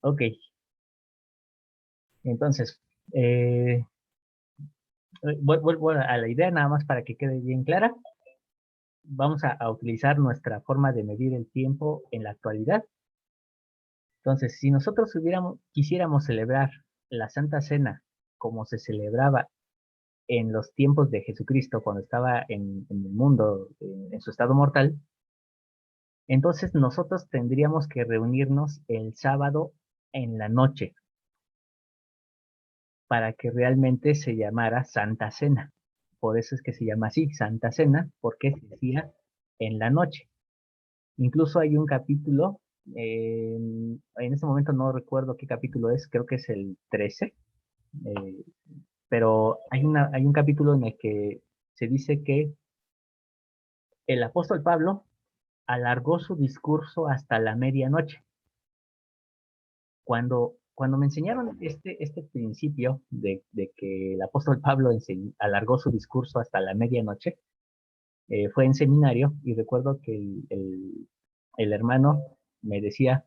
Ok, entonces, eh, vuelvo a la idea nada más para que quede bien clara. Vamos a utilizar nuestra forma de medir el tiempo en la actualidad. Entonces, si nosotros quisiéramos celebrar la Santa Cena como se celebraba en los tiempos de Jesucristo, cuando estaba en el mundo, en su estado mortal, entonces nosotros tendríamos que reunirnos el sábado en la noche para que realmente se llamara Santa Cena. Por eso es que se llama así, Santa Cena, porque se hacía en la noche. Incluso hay un capítulo, en este momento no recuerdo qué capítulo es, creo que es el 13, eh, pero hay un capítulo en el que se dice que el apóstol Pablo alargó su discurso hasta la medianoche. Cuando me enseñaron este principio de que el apóstol Pablo alargó su discurso hasta la medianoche, fue en seminario y recuerdo que el hermano me decía,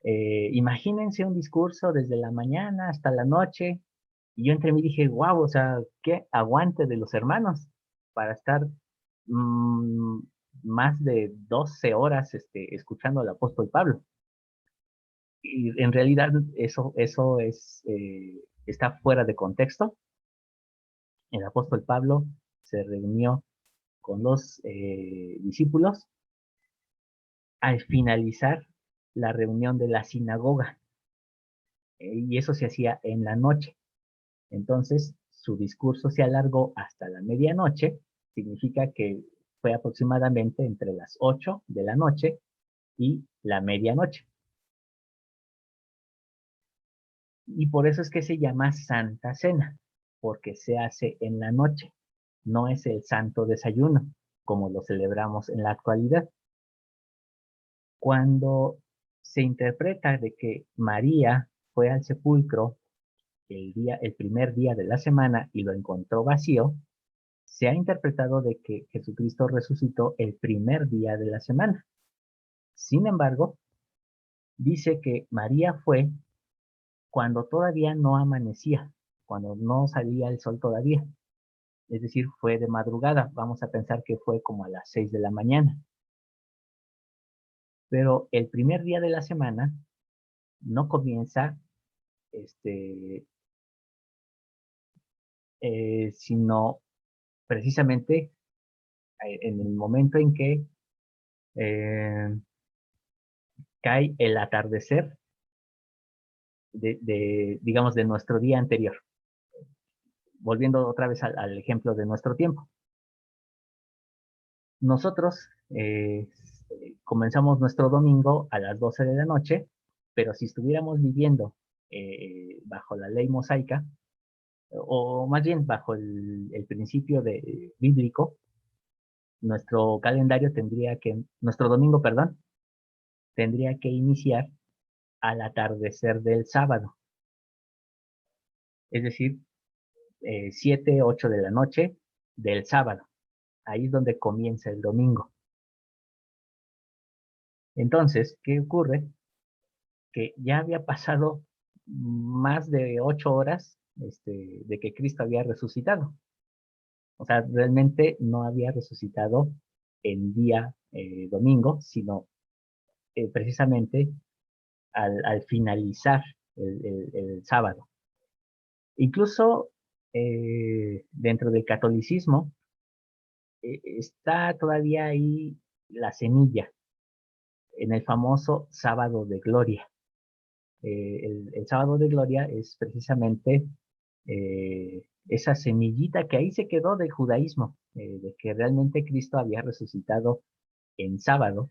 imagínense un discurso desde la mañana hasta la noche, y yo entre mí dije, wow, o sea, qué aguante de los hermanos para estar mm, más de 12 horas escuchando al apóstol Pablo. Y en realidad eso está fuera de contexto. El apóstol Pablo se reunió con los discípulos al finalizar la reunión de la sinagoga, y eso se hacía en la noche. Entonces, su discurso se alargó hasta la medianoche, significa que fue aproximadamente entre las 8 de la noche y la medianoche. Y por eso es que se llama Santa Cena, porque se hace en la noche, no es el Santo Desayuno, como lo celebramos en la actualidad. Cuando se interpreta de que María fue al sepulcro el primer día de la semana y lo encontró vacío, se ha interpretado de que Jesucristo resucitó el primer día de la semana. Sin embargo, dice que María fue cuando todavía no amanecía, cuando no salía el sol todavía. Es decir, fue de madrugada. Vamos a pensar que fue como a las 6 de la mañana. Pero el primer día de la semana no comienza, este, sino precisamente en el momento en que eh, cae el atardecer digamos, de nuestro día anterior. Volviendo otra vez al ejemplo de nuestro tiempo. Nosotros comenzamos nuestro domingo a las 12 de la noche, pero si estuviéramos viviendo bajo la ley mosaica, o más bien bajo el principio bíblico, nuestro domingo, perdón, tendría que iniciar al atardecer del sábado, es decir, 7, 8 de la noche del sábado. Ahí es donde comienza el domingo. Entonces, ¿qué ocurre? Que ya había pasado más de 8 horas de que Cristo había resucitado. O sea, realmente no había resucitado el día domingo, sino precisamente al finalizar el sábado. Incluso dentro del catolicismo está todavía ahí la semilla en el famoso sábado de gloria. El sábado de gloria es precisamente esa semillita que ahí se quedó del judaísmo, de que realmente Cristo había resucitado en sábado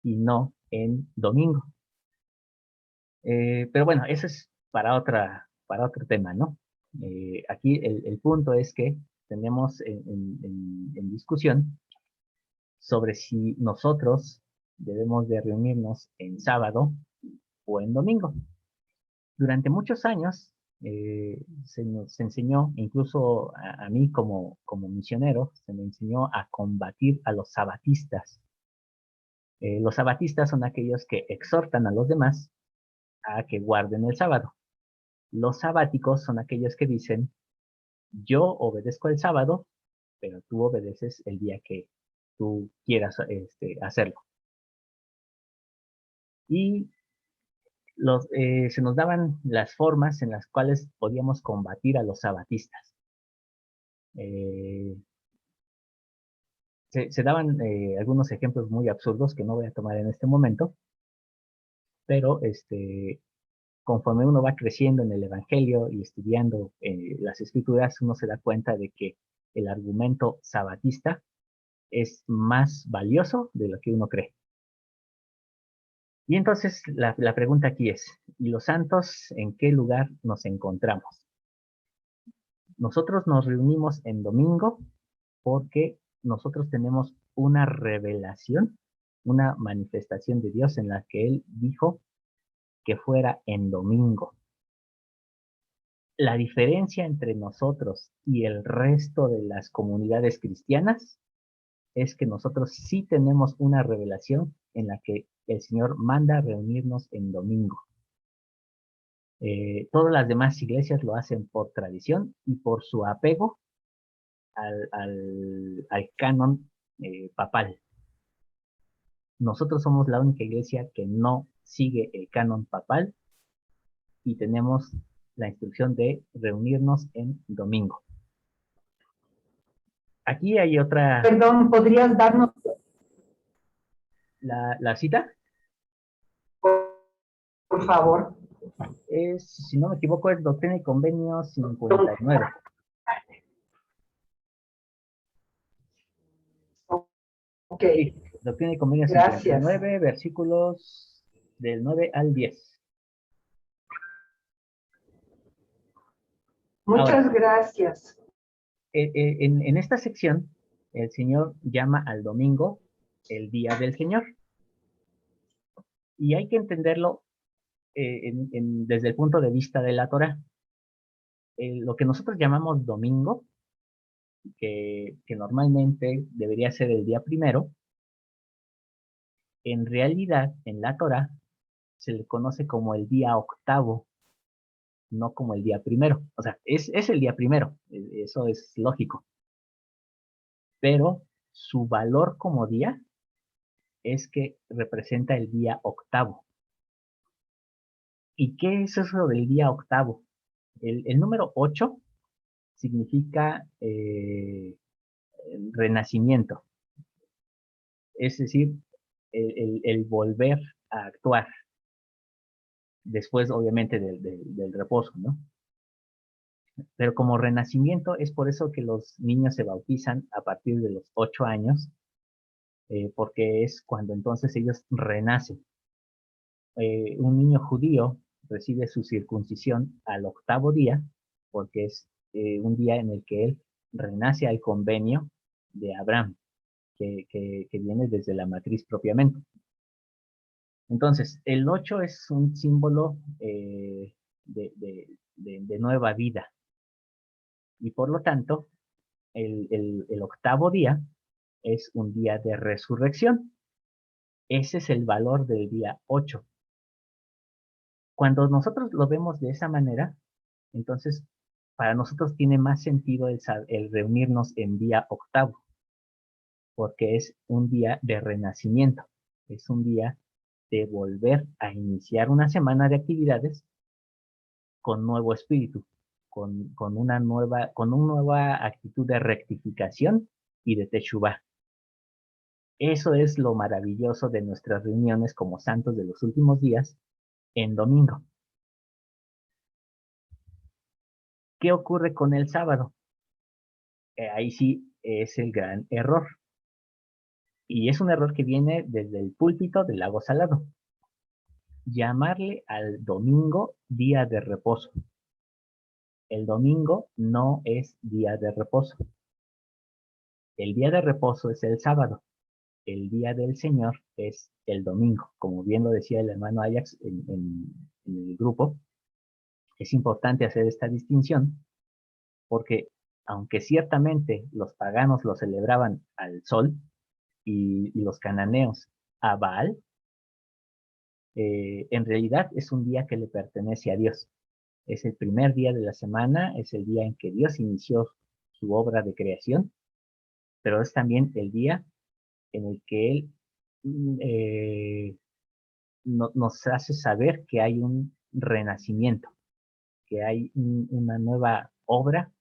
y no en domingo. Pero bueno, eso es para otro tema, ¿no? Aquí el punto es que tenemos en discusión sobre si nosotros debemos de reunirnos en sábado o en domingo. Durante muchos años se nos enseñó, incluso a mí como misionero, se me enseñó a combatir a los sabatistas. Los sabatistas son aquellos que exhortan a los demás a que guarden el sábado. Los sabáticos son aquellos que dicen, yo obedezco el sábado, pero tú obedeces el día que tú quieras hacerlo. Y se nos daban las formas en las cuales podíamos combatir a los sabatistas. Eh, se daban algunos ejemplos muy absurdos que no voy a tomar en este momento, pero conforme uno va creciendo en el Evangelio y estudiando las Escrituras, uno se da cuenta de que el argumento sabatista es más valioso de lo que uno cree. Y entonces la pregunta aquí es, ¿y los santos en qué lugar nos encontramos? Nosotros nos reunimos en domingo porque nosotros tenemos una revelación, una manifestación de Dios en la que Él dijo que fuera en domingo. La diferencia entre nosotros y el resto de las comunidades cristianas es que nosotros sí tenemos una revelación en la que el Señor manda reunirnos en domingo. Todas las demás iglesias lo hacen por tradición y por su apego al canon papal. Nosotros somos la única iglesia que no sigue el canon papal y tenemos la instrucción de reunirnos en domingo. Aquí hay otra... Perdón, ¿podrías darnos la cita? por favor? Es, si no me equivoco, es Doctrina y Convenio 59. Ok, Sí, Doctrina y Convenio gracias. 59, versículos del 9 al 10. Ahora, Muchas gracias. en esta sección, el Señor llama al domingo el día del Señor. Y hay que entenderlo desde el punto de vista de la Torah. Lo que nosotros llamamos domingo, que normalmente debería ser el día primero, en realidad en la Torah se le conoce como el día octavo, no como el día primero. O sea, es el día primero, eso es lógico, pero su valor como día es que representa el día octavo. ¿Y qué es eso del día octavo? El número 8 significa renacimiento, es decir, el volver a actuar, después obviamente del reposo, ¿no? Pero como renacimiento es por eso que los niños se bautizan a partir de los 8 años, porque es cuando entonces ellos renacen. Un niño judío recibe su circuncisión al octavo día, porque es un día en el que él renace al convenio de Abraham, que viene desde la matriz propiamente. Entonces, el 8 es un símbolo de nueva vida y por lo tanto, el octavo día es un día de resurrección. Ese es el valor del día 8. Cuando nosotros lo vemos de esa manera, entonces para nosotros tiene más sentido el reunirnos en día octavo, porque es un día de renacimiento, es un día de volver a iniciar una semana de actividades con nuevo espíritu, con una nueva actitud de rectificación y de teshuvah. Eso es lo maravilloso de nuestras reuniones como santos de los últimos días en domingo. ¿Qué ocurre con el sábado? Ahí sí es el gran error. Y es un error que viene desde el púlpito del lago Salado. Llamarle al domingo día de reposo. El domingo no es día de reposo. El día de reposo es el sábado. El día del Señor es el domingo. Como bien lo decía el hermano Ajax en el grupo, es importante hacer esta distinción porque aunque ciertamente los paganos lo celebraban al sol y los cananeos a Baal, en realidad es un día que le pertenece a Dios. Es el primer día de la semana, es el día en que Dios inició su obra de creación, pero es también el día en el que Él nos hace saber que hay un renacimiento, que hay una nueva obra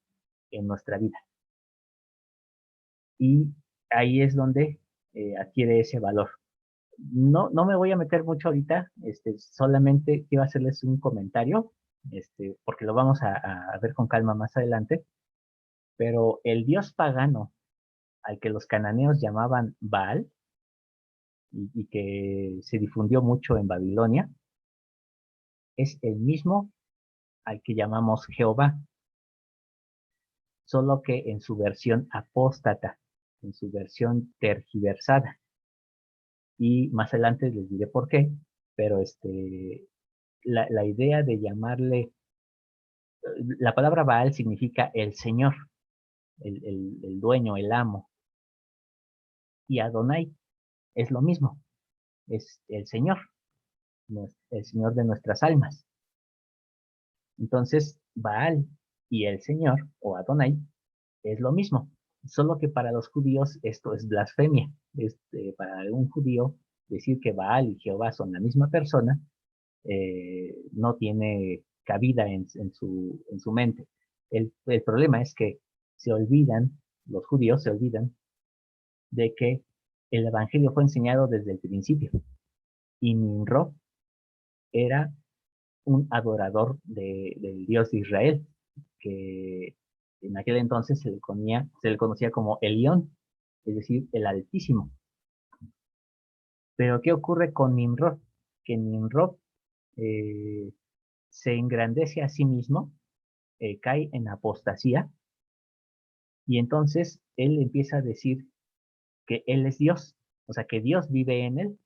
en nuestra vida. Y ahí es donde adquiere ese valor. No me voy a meter mucho ahorita, solamente quiero hacerles un comentario, porque lo vamos a ver con calma más adelante, pero el dios pagano al que los cananeos llamaban Baal y que se difundió mucho en Babilonia, es el mismo al que llamamos Jehová, solo que en su versión apóstata, en su versión tergiversada. Y más adelante les diré por qué, pero la idea de llamarle, la palabra Baal significa el Señor, el dueño, el amo, y Adonai es lo mismo, es el Señor, el Señor de nuestras almas. Entonces, Baal y el Señor, o Adonai, es lo mismo, solo que para los judíos esto es blasfemia. Para un judío decir que Baal y Jehová son la misma persona no tiene cabida en su mente. El problema es que se olvidan, los judíos se olvidan de que el evangelio fue enseñado desde el principio y Nimrod era un adorador del Dios de Israel, que en aquel entonces se le conocía como Elión, es decir, el Altísimo. Pero ¿qué ocurre con Nimrod? Que Nimrod eh, se engrandece a sí mismo, cae en apostasía, y entonces él empieza a decir que él es Dios, o sea, que Dios vive en él,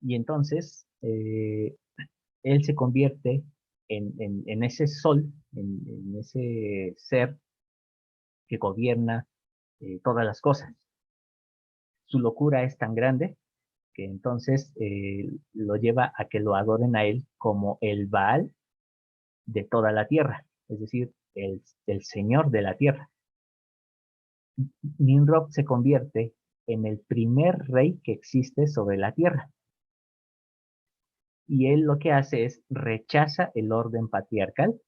y entonces él se convierte en ese sol, en ese ser que gobierna todas las cosas. Su locura es tan grande que entonces lo lleva a que lo adoren a él como el Baal de toda la tierra, es decir, el Señor de la tierra. Nimrod se convierte en el primer rey que existe sobre la tierra. Y él lo que hace es rechaza el orden patriarcal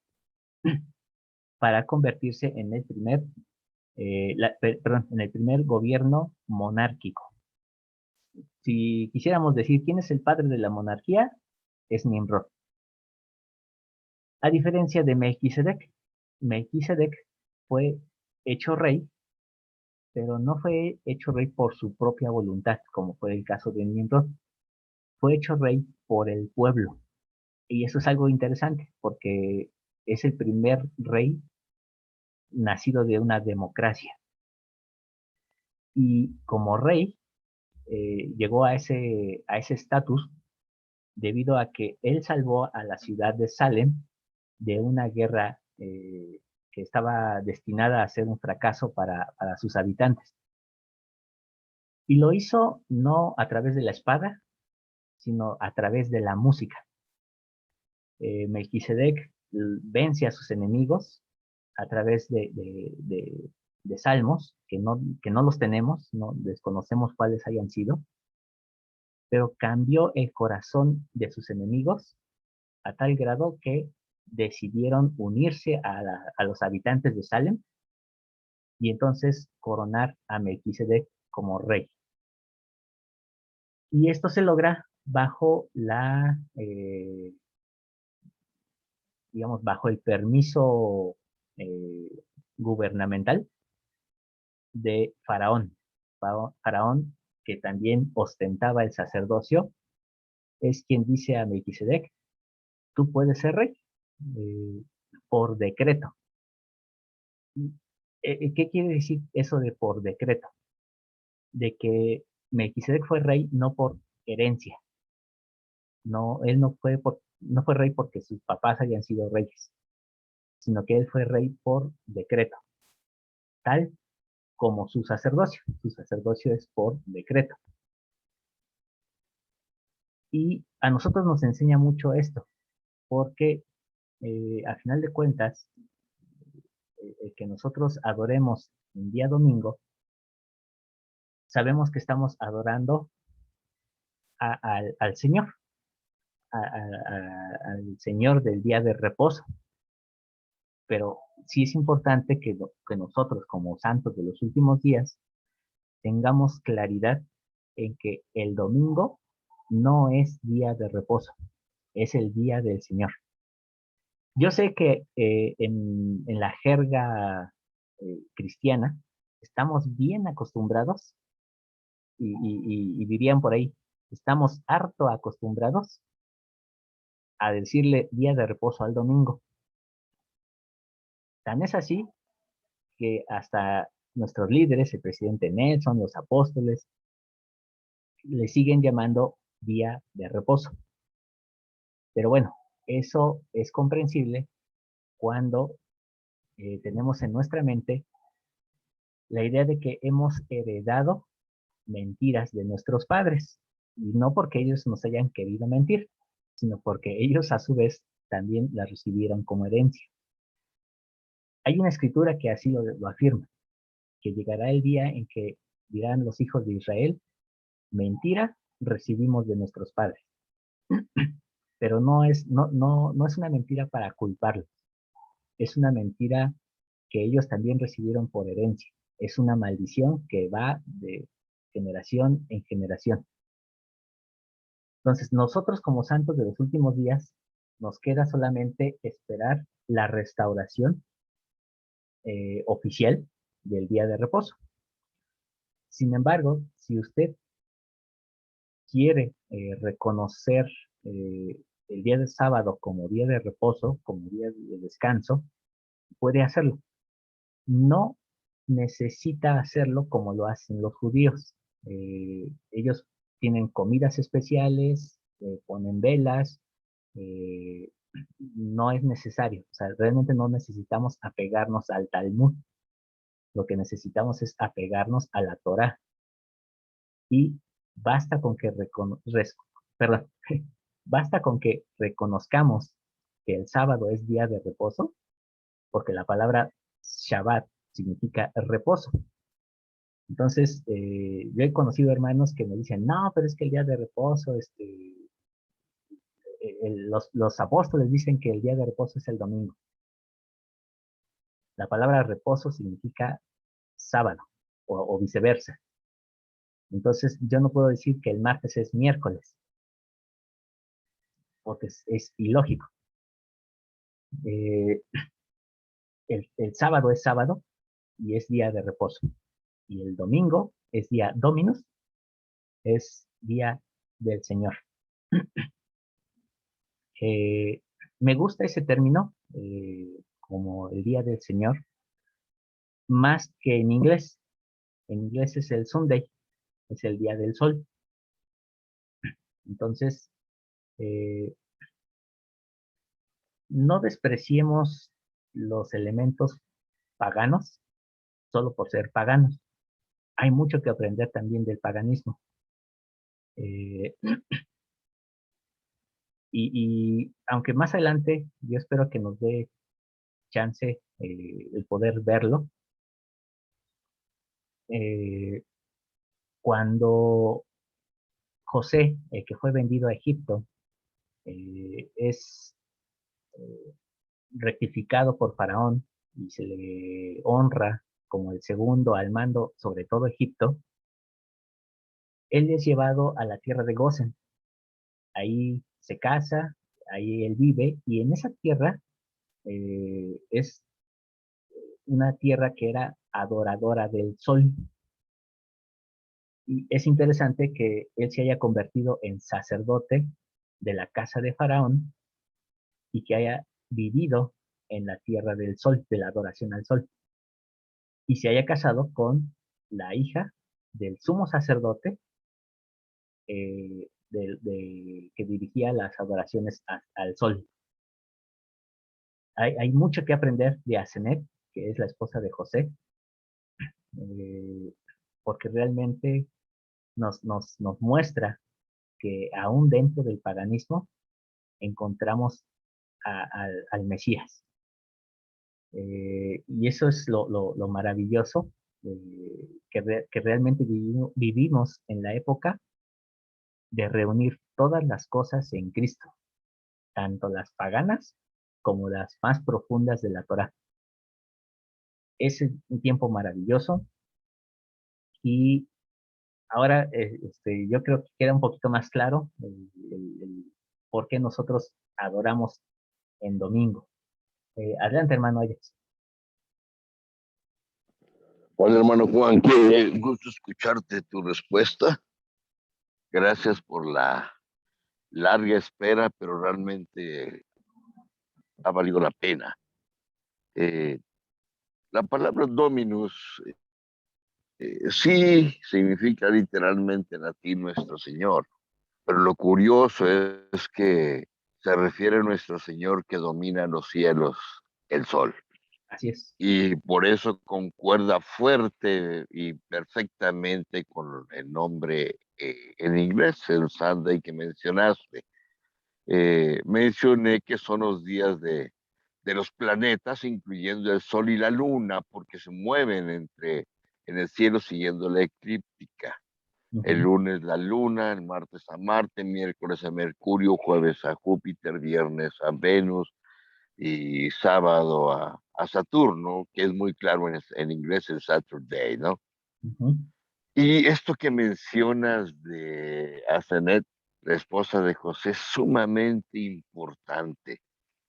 para convertirse en el en el primer gobierno monárquico. Si quisiéramos decir quién es el padre de la monarquía, es Nimrod. A diferencia de Melquisedec, Melquisedec fue hecho rey, pero no fue hecho rey por su propia voluntad, como fue el caso de Nimrod. Fue hecho rey por el pueblo. Y eso es algo interesante, porque es el primer rey nacido de una democracia. Y como rey, llegó a ese estatus debido a que él salvó a la ciudad de Salem de una guerra que estaba destinada a ser un fracaso para sus habitantes. Y lo hizo no a través de la espada, sino a través de la música. Melquisedec vence a sus enemigos a través de salmos, que no los tenemos, no desconocemos cuáles hayan sido, pero cambió el corazón de sus enemigos a tal grado que decidieron unirse a los habitantes de Salem y entonces coronar a Melquisedec como rey. Y esto se logra bajo digamos, bajo el permiso eh, gubernamental de Faraón. Faraón, que también ostentaba el sacerdocio, es quien dice a Melquisedec, tú puedes ser rey eh, por decreto. ¿Qué quiere decir eso de por decreto? De que Melquisedec fue rey no por herencia, no, él no fue rey porque sus papás hayan sido reyes, sino que él fue rey por decreto, tal como su sacerdocio. Su sacerdocio es por decreto. Y a nosotros nos enseña mucho esto, porque a final de cuentas, que nosotros adoremos un día domingo, sabemos que estamos adorando al Señor, al Señor del día de reposo. Pero sí es importante que nosotros, como santos de los últimos días, tengamos claridad en que el domingo no es día de reposo, es el día del Señor. Yo sé que en la jerga cristiana estamos bien acostumbrados y dirían por ahí, estamos harto acostumbrados a decirle día de reposo al domingo. Tan es así que hasta nuestros líderes, el presidente Nelson, los apóstoles, le siguen llamando día de reposo. Pero bueno, eso es comprensible cuando tenemos en nuestra mente la idea de que hemos heredado mentiras de nuestros padres. Y no porque ellos nos hayan querido mentir, sino porque ellos a su vez también la recibieron como herencia. Hay una escritura que así lo afirma, que llegará el día en que dirán los hijos de Israel, mentira recibimos de nuestros padres. Pero no es una mentira para culparlos, es una mentira que ellos también recibieron por herencia. Es una maldición que va de generación en generación. Entonces, nosotros como santos de los últimos días, nos queda solamente esperar la restauración oficial del día de reposo. Sin embargo, si usted quiere reconocer el día de sábado como día de reposo, como día de descanso, puede hacerlo. No necesita hacerlo como lo hacen los judíos. Ellos tienen comidas especiales, ponen velas, eh, no es necesario. O sea, realmente no necesitamos apegarnos al Talmud. Lo que necesitamos es apegarnos a la Torah. Y basta con que perdón, basta con que reconozcamos que el sábado es día de reposo, porque la palabra Shabbat significa reposo. Entonces, yo he conocido hermanos que me dicen, no, pero es que el día de reposo, los apóstoles dicen que el día de reposo es el domingo. La palabra reposo significa sábado o viceversa. Entonces, yo no puedo decir que el martes es miércoles, porque es ilógico. Eh, el sábado es sábado y es día de reposo. Y el domingo es día Dominus, es día del Señor. Eh, Me gusta ese término, como el día del Señor, más que en inglés. En inglés es el Sunday, es el día del sol. Entonces, eh, no despreciemos los elementos paganos solo por ser paganos. Hay mucho que aprender también del paganismo. Eh, y aunque más adelante yo espero que nos dé chance el poder verlo, eh, cuando José, que fue vendido a Egipto, es rectificado por Faraón y se le honra como el segundo al mando sobre todo Egipto, él es llevado a la tierra de Gosen. Ahí se casa, ahí él vive y en esa tierra es una tierra que era adoradora del sol. Y es interesante que él se haya convertido en sacerdote de la casa de Faraón y que haya vivido en la tierra del sol, de la adoración al sol, y se haya casado con la hija del sumo sacerdote que dirigía las adoraciones al sol. Hay mucho que aprender de Asenet, que es la esposa de José, eh, porque realmente nos muestra que aún dentro del paganismo encontramos al Mesías. Y eso es lo maravilloso, que realmente vivimos en la época de reunir todas las cosas en Cristo, tanto las paganas como las más profundas de la Torá. Es un tiempo maravilloso y ahora yo creo que queda un poquito más claro el por qué nosotros adoramos en domingo. Adelante, hermano Alex. Hola, hermano Juan, qué gusto escucharte tu respuesta. Gracias por la larga espera, pero realmente ha valido la pena. Eh, la palabra Dominus sí significa literalmente en latín nuestro Señor, pero lo curioso es que se refiere a nuestro Señor que domina los cielos, el sol. Así es. Y por eso concuerda fuerte y perfectamente con el nombre en inglés, el Sunday que mencionaste. Mencioné que son los días de los planetas, incluyendo el Sol y la Luna, porque se mueven en el cielo siguiendo la eclíptica. El Ujú, lunes la Luna, el martes a Marte, miércoles a Mercurio, jueves a Júpiter, viernes a Venus, y sábado a Saturno, que es muy claro en inglés el Saturday, ¿no? ujú, Y esto que mencionas de Asenet, la esposa de José, es sumamente importante.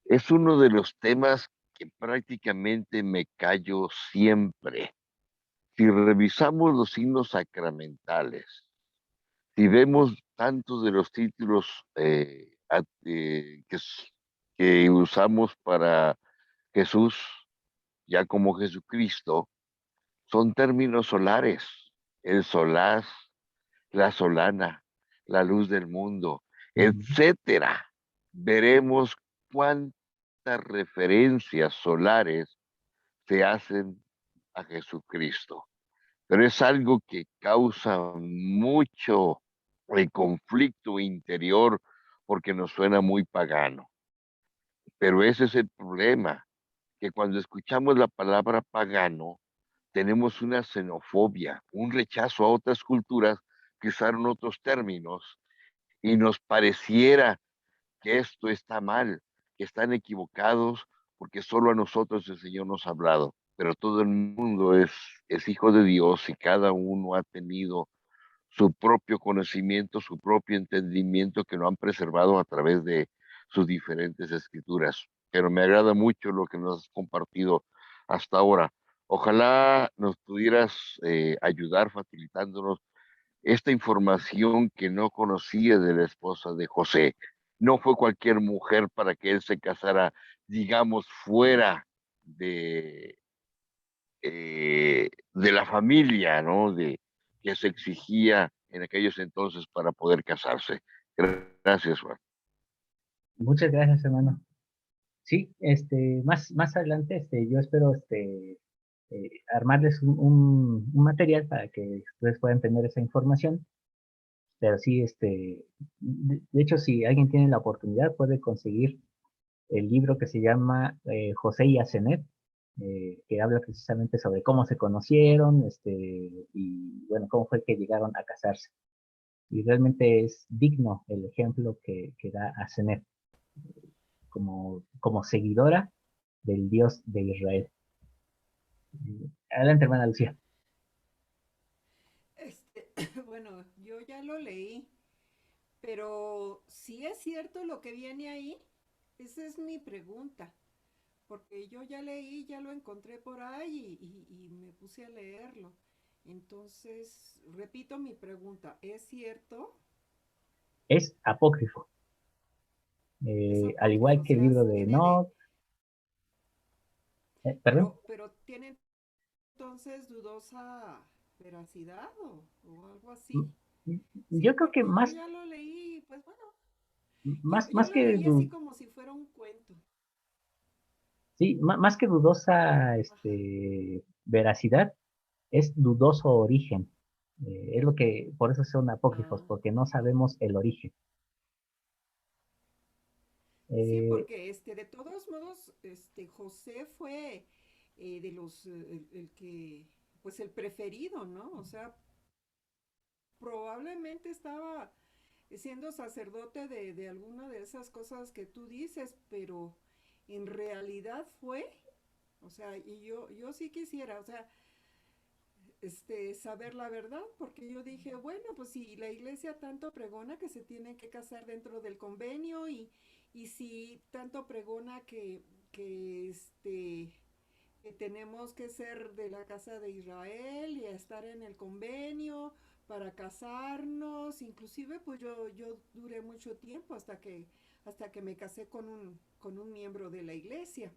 Es uno de los temas que prácticamente me callo siempre. Si revisamos los signos sacramentales, si vemos tantos de los títulos que usamos para Jesús, ya como Jesucristo, son términos solares. El solaz, la solana, la luz del mundo, ujú. etcétera. Veremos cuántas referencias solares se hacen a Jesucristo. Pero es algo que causa mucho conflicto interior porque nos suena muy pagano. Pero ese es el problema, que cuando escuchamos la palabra pagano, tenemos una xenofobia, un rechazo a otras culturas que usaron otros términos y nos pareciera que esto está mal, que están equivocados porque solo a nosotros el Señor nos ha hablado, pero todo el mundo es hijo de Dios y cada uno ha tenido su propio conocimiento, su propio entendimiento que lo han preservado a través de sus diferentes escrituras. Pero me agrada mucho lo que nos has compartido hasta ahora. Ojalá nos pudieras ayudar facilitándonos esta información que no conocía de la esposa de José. No fue cualquier mujer para que él se casara, digamos, fuera de la familia, ¿no? Que se exigía en aquellos entonces para poder casarse. Gracias, Juan. Muchas gracias, hermano. Sí, más adelante, yo espero, armarles un material para que ustedes puedan tener esa información. Pero sí, de hecho, si alguien tiene la oportunidad, puede conseguir el libro que se llama José y Asenet, que habla precisamente sobre cómo se conocieron, y bueno, cómo fue que llegaron a casarse. Y realmente es digno el ejemplo que da Asenet como seguidora del Dios de Israel. Adelante, hermana Lucía. Bueno, yo ya lo leí, pero ¿sí es cierto lo que viene ahí? Esa es mi pregunta, porque yo ya leí, ya lo encontré por ahí y me puse a leerlo. Entonces, repito mi pregunta, ¿es cierto? Es apócrifo, Es al igual apócrifo, o que el sea, libro de viene de... Enoch, perdón. Pero tiene entonces dudosa veracidad o algo así. Sí, Yo creo que porque yo ya lo leí, pues bueno, yo más lo que leí así como si fuera un cuento. sí, más que dudosa Ajá. veracidad, es dudoso origen. Es lo que, por eso son apócrifos, Ah, porque no sabemos el origen. sí, Eh, porque de todos modos, José fue de los, el que, pues el preferido, ¿no? O sea, probablemente estaba siendo sacerdote de alguna de esas cosas que tú dices, pero en realidad fue, o sea, y yo sí quisiera, o sea, saber la verdad, porque yo dije, bueno, pues si la iglesia tanto pregona que se tienen que casar dentro del convenio y si tanto pregona que tenemos que ser de la casa de Israel y estar en el convenio para casarnos, inclusive pues yo duré mucho tiempo hasta que me casé con un miembro de la iglesia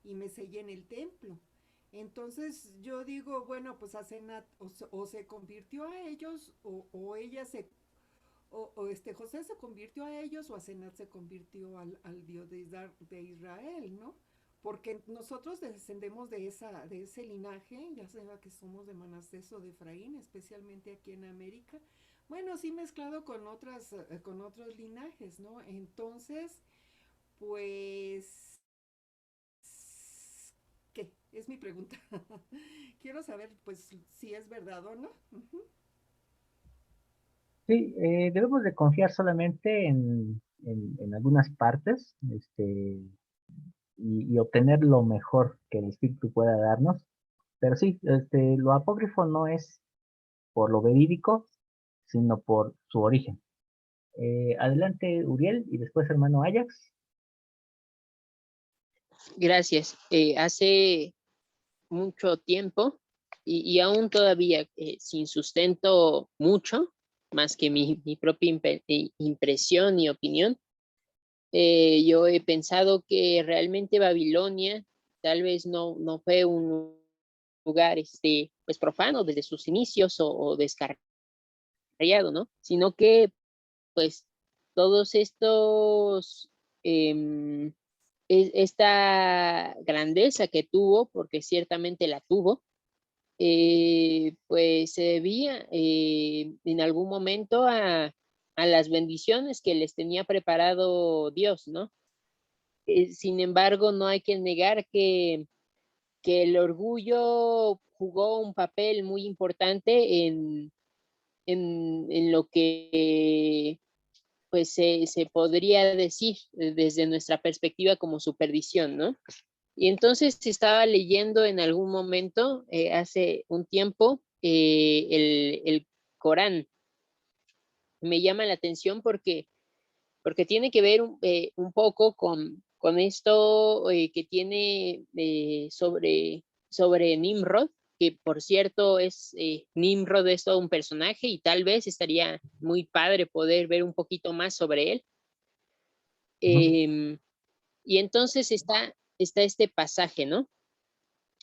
y me sellé en el templo. Entonces yo digo, bueno, pues Asenat o se convirtió a ellos o ella se José se convirtió a ellos o Asenat se convirtió al Dios de Israel, ¿no? Porque nosotros descendemos de ese linaje, ya sea que somos de Manasés o de Efraín, especialmente aquí en América. Bueno, sí mezclado con otros linajes, ¿no? Entonces, pues, ¿qué? Es mi pregunta. Quiero saber, pues, si es verdad o no. Ujú. sí, debemos de confiar solamente en algunas partes, y obtener lo mejor que el Espíritu pueda darnos. Pero sí, lo apócrifo no es por lo verídico, sino por su origen. Adelante, Uriel, y después hermano Ajax. Gracias. Hace mucho tiempo y aún todavía sin sustento mucho, más que mi propia impresión y opinión, yo he pensado que realmente Babilonia tal vez no fue un lugar pues profano desde sus inicios o descarriado, ¿no? Sino que pues todos estos em, esta grandeza que tuvo, porque ciertamente la tuvo, pues se debía en algún momento a las bendiciones que les tenía preparado Dios, ¿no? Sin embargo, no hay que negar que el orgullo jugó un papel muy importante en lo que pues se podría decir desde nuestra perspectiva como su perdición, ¿no? Y entonces estaba leyendo en algún momento, hace un tiempo, el Corán. Me llama la atención porque tiene que ver un poco con esto que tiene sobre Nimrod, que por cierto Nimrod es todo un personaje y tal vez estaría muy padre poder ver un poquito más sobre él. Ujú. Em, y entonces está este pasaje, ¿no?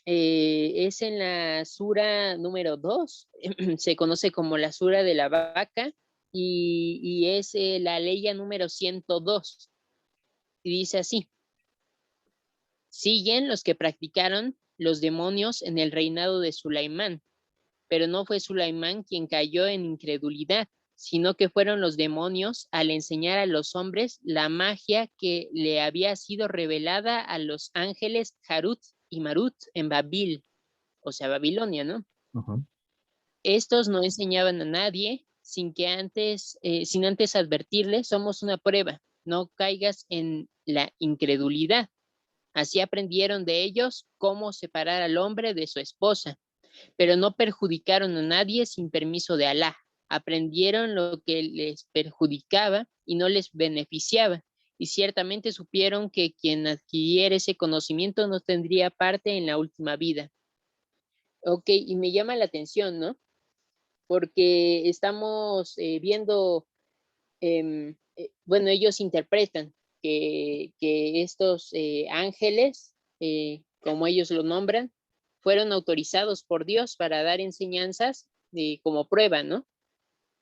Es en la sura número 2, se conoce como la sura de la vaca, y es la ley número 102, y dice así: siguen los que practicaron los demonios en el reinado de Sulaimán, pero no fue Sulaimán quien cayó en incredulidad, sino que fueron los demonios al enseñar a los hombres la magia que le había sido revelada a los ángeles Harut y Marut en Babil, o sea, Babilonia, ¿no? Ujú. Estos no enseñaban a nadie sin antes advertirle, somos una prueba, no caigas en la incredulidad. Así aprendieron de ellos cómo separar al hombre de su esposa, pero no perjudicaron a nadie sin permiso de Alá. Aprendieron lo que les perjudicaba y no les beneficiaba, y ciertamente supieron que quien adquiriera ese conocimiento no tendría parte en la última vida. Ok, y me llama la atención, ¿no? Porque estamos viendo, bueno, ellos interpretan que estos ángeles, como ellos lo nombran, fueron autorizados por Dios para dar enseñanzas como prueba, ¿no?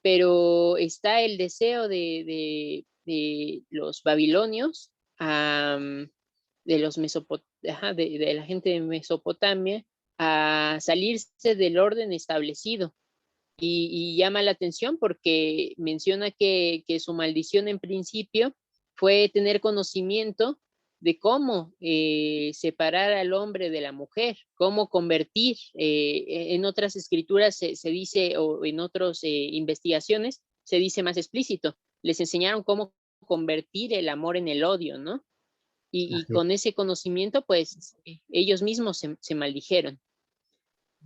Pero está el deseo de los babilonios, de los de la gente de Mesopotamia, a salirse del orden establecido y llama la atención porque menciona que su maldición en principio fue tener conocimiento de cómo separar al hombre de la mujer, cómo convertir. En otras escrituras se dice, o en otras investigaciones, se dice más explícito. Les enseñaron cómo convertir el amor en el odio, ¿no? Y Así es. con ese conocimiento, pues, ellos mismos se maldijeron.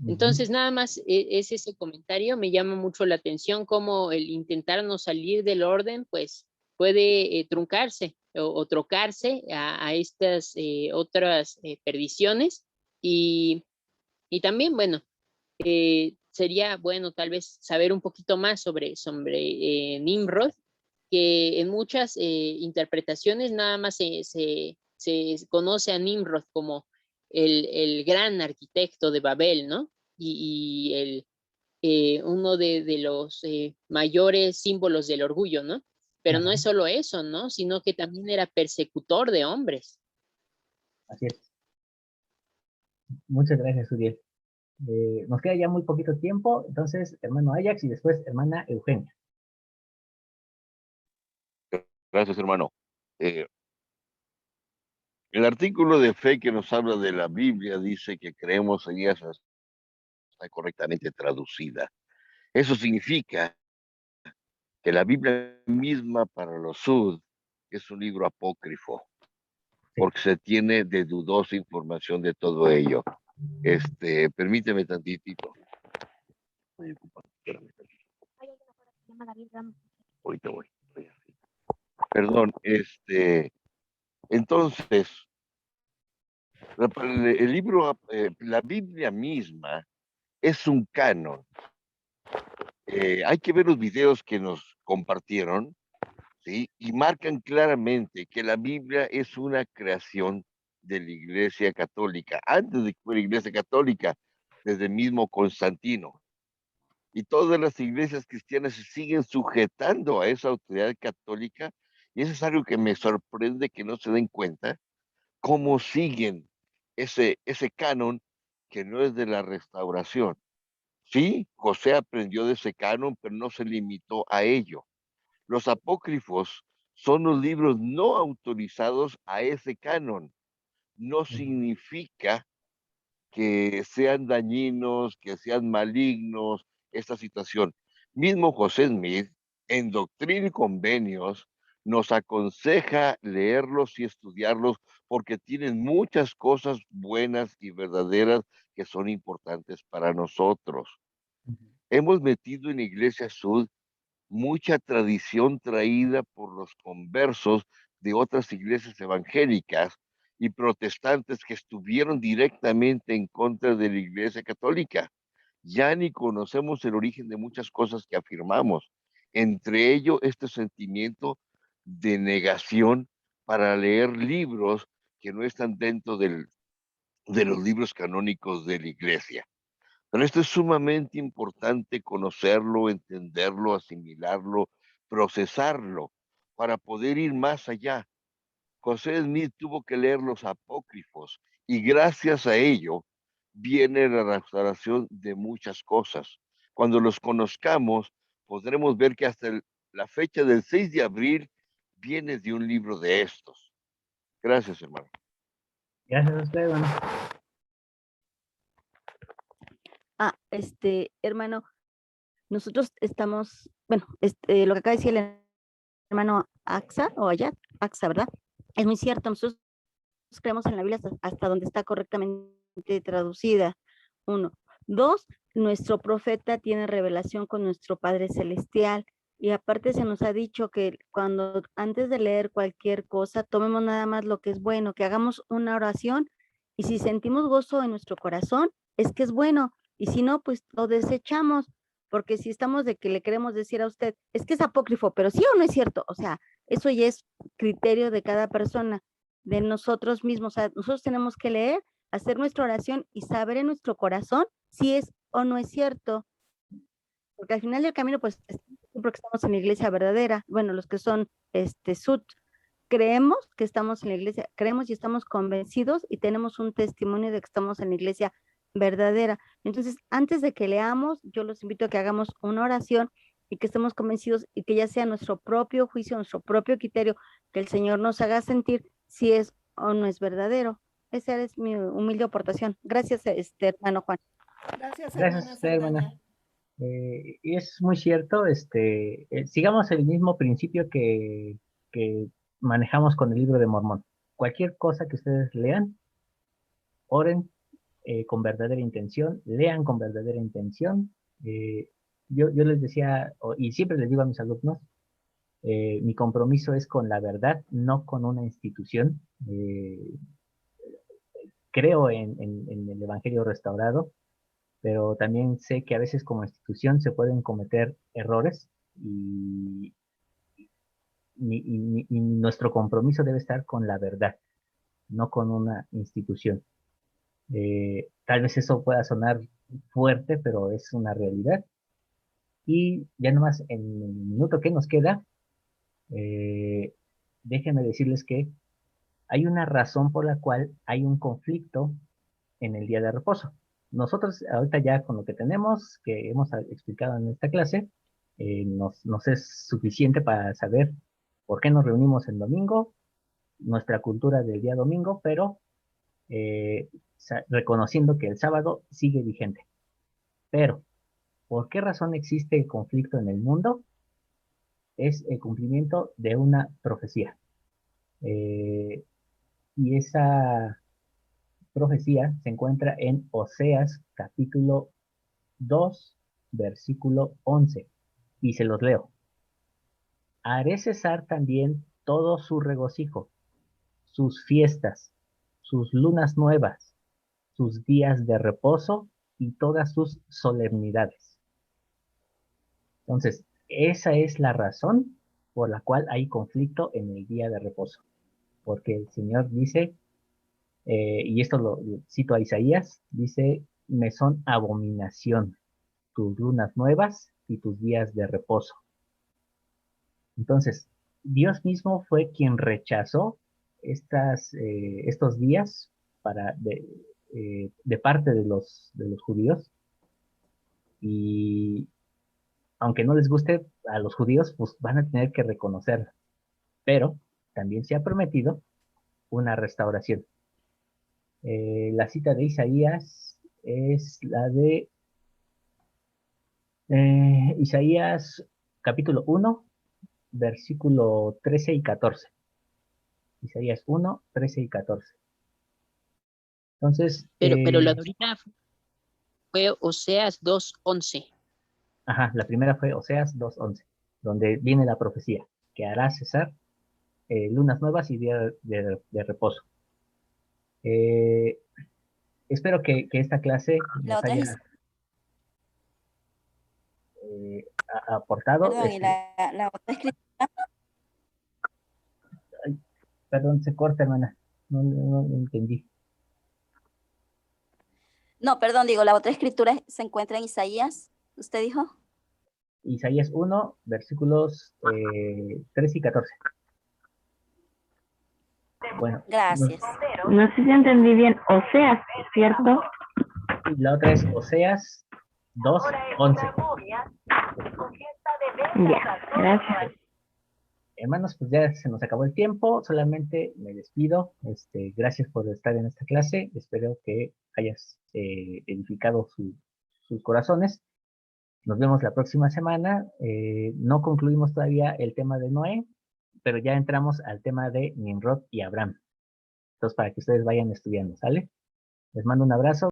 Entonces, nada más es ese comentario, me llama mucho la atención cómo el intentarnos salir del orden, pues, puede truncarse o trocarse a estas otras perdiciones. Y también, bueno, sería bueno tal vez saber un poquito más sobre Nimrod, que en muchas interpretaciones nada más se conoce a Nimrod como el gran arquitecto de Babel, ¿no? Y uno de los mayores símbolos del orgullo, ¿no? Pero no Ajá, es solo eso, ¿no? Sino que también era persecutor de hombres. así es. Muchas gracias, Uriel. Nos queda ya muy poquito tiempo, entonces, hermano Ajax y después hermana Eugenia. Gracias, hermano. Eh, el artículo de fe que nos habla de la Biblia dice que creemos en ella está correctamente traducida. Eso significa que la Biblia misma para los sud es un libro apócrifo, Sí. porque se tiene de dudosa información de todo ello. Permíteme tantitito. Estoy ocupado, espérame tantito. Ahorita voy. Perdón, entonces, el libro, la Biblia misma es un canon. Hay que ver los videos que nos compartieron, ¿sí? Y marcan claramente que la Biblia es una creación de la Iglesia Católica, antes de que fuera Iglesia Católica, desde el mismo Constantino. Y todas las iglesias cristianas se siguen sujetando a esa autoridad católica, y eso es algo que me sorprende que no se den cuenta, cómo siguen ese canon que no es de la restauración. Sí, José aprendió de ese canon, pero no se limitó a ello. Los apócrifos son los libros no autorizados a ese canon. No significa que sean dañinos, que sean malignos, esta situación. Mismo José Smith, en Doctrina y Convenios, nos aconseja leerlos y estudiarlos porque tienen muchas cosas buenas y verdaderas que son importantes para nosotros. Hemos metido en Iglesia Sud mucha tradición traída por los conversos de otras iglesias evangélicas y protestantes que estuvieron directamente en contra de la Iglesia Católica. Ya ni conocemos el origen de muchas cosas que afirmamos, entre ello este sentimiento de negación para leer libros que no están dentro de los libros canónicos de la Iglesia. Pero esto es sumamente importante conocerlo, entenderlo, asimilarlo, procesarlo, para poder ir más allá. José Smith tuvo que leer los apócrifos y gracias a ello viene la restauración de muchas cosas. Cuando los conozcamos, podremos ver que hasta la fecha del 6 de abril viene de un libro de estos. Gracias, hermano. Gracias a usted, hermano. Hermano, nosotros estamos, bueno, lo que acaba de decir el hermano Axa, o allá, Axa, ¿verdad? Es muy cierto, nosotros creemos en la Biblia hasta donde está correctamente traducida, 1. 2, nuestro profeta tiene revelación con nuestro Padre Celestial, y aparte se nos ha dicho que cuando antes de leer cualquier cosa, tomemos nada más lo que es bueno, que hagamos una oración, y si sentimos gozo en nuestro corazón, es que es bueno, y si no, pues lo desechamos, porque si estamos de que le queremos decir a usted, es que es apócrifo, pero sí o no es cierto, o sea, eso ya es criterio de cada persona, de nosotros mismos, o sea, nosotros tenemos que leer, hacer nuestra oración y saber en nuestro corazón si es o no es cierto, porque al final del camino, pues, porque estamos en la iglesia verdadera, bueno, los que son, sud, creemos que estamos en la iglesia, creemos y estamos convencidos y tenemos un testimonio de que estamos en la iglesia verdadera. Entonces, antes de que leamos, yo los invito a que hagamos una oración y que estemos convencidos y que ya sea nuestro propio juicio, nuestro propio criterio, que el Señor nos haga sentir si es o no es verdadero. Esa es mi humilde aportación. Gracias, hermano Juan. Gracias, Gracias, hermana hermana. Saldaña. Y es muy cierto, sigamos el mismo principio que manejamos con el libro de Mormón. Cualquier cosa que ustedes lean, oren con verdadera intención, lean con verdadera intención. Yo les decía, y siempre les digo a mis alumnos, mi compromiso es con la verdad, no con una institución. Creo en el Evangelio restaurado, pero también sé que a veces como institución se pueden cometer errores y nuestro compromiso debe estar con la verdad, no con una institución. Tal vez eso pueda sonar fuerte, pero es una realidad. Y ya nomás en el minuto que nos queda, eh, déjenme decirles que hay una razón por la cual hay un conflicto en el día de reposo. Nosotros ahorita ya con lo que tenemos, que hemos explicado en esta clase, nos es suficiente para saber por qué nos reunimos el domingo, nuestra cultura del día domingo, pero reconociendo que el sábado sigue vigente. Pero, ¿por qué razón existe el conflicto en el mundo? Es el cumplimiento de una profecía. Eh, y esa profecía se encuentra en Oseas capítulo 2, versículo 11, y se los leo. Haré cesar también todo su regocijo, sus fiestas, sus lunas nuevas, sus días de reposo y todas sus solemnidades. Entonces, esa es la razón por la cual hay conflicto en el día de reposo. Porque el Señor dice, y esto lo cito a Isaías, dice, me son abominación tus lunas nuevas y tus días de reposo. Entonces, Dios mismo fue quien rechazó estos días de parte de los judíos. Y aunque no les guste a los judíos, pues van a tener que reconocerlo. Pero también se ha prometido una restauración. La cita de Isaías es la de Isaías capítulo 1, versículo 13 y 14. Isaías 1, 13 y 14. Entonces, Pero la de ahorita fue Oseas 2:11. ajá, la primera fue Oseas 2:11, donde viene la profecía, que hará cesar lunas nuevas y día de reposo. Espero que esta clase La nos otra haya es, aportado. perdón, y la otra escritura, Ay, perdón, se corta, hermana. No entendí. no, perdón, digo, la otra escritura se encuentra en Isaías, ¿usted dijo? Isaías 1, versículos 13 y 14. Bueno, Gracias. No sé si entendí bien. Oseas, ¿cierto? la otra es Oseas 2:11. Ya, gracias. Hermanos, pues ya se nos acabó el tiempo, solamente me despido. Gracias por estar en esta clase. Espero que hayas edificado sus corazones. Nos vemos la próxima semana. No concluimos todavía el tema de Noé, pero ya entramos al tema de Nimrod y Abraham. Entonces, para que ustedes vayan estudiando, ¿sale? Les mando un abrazo.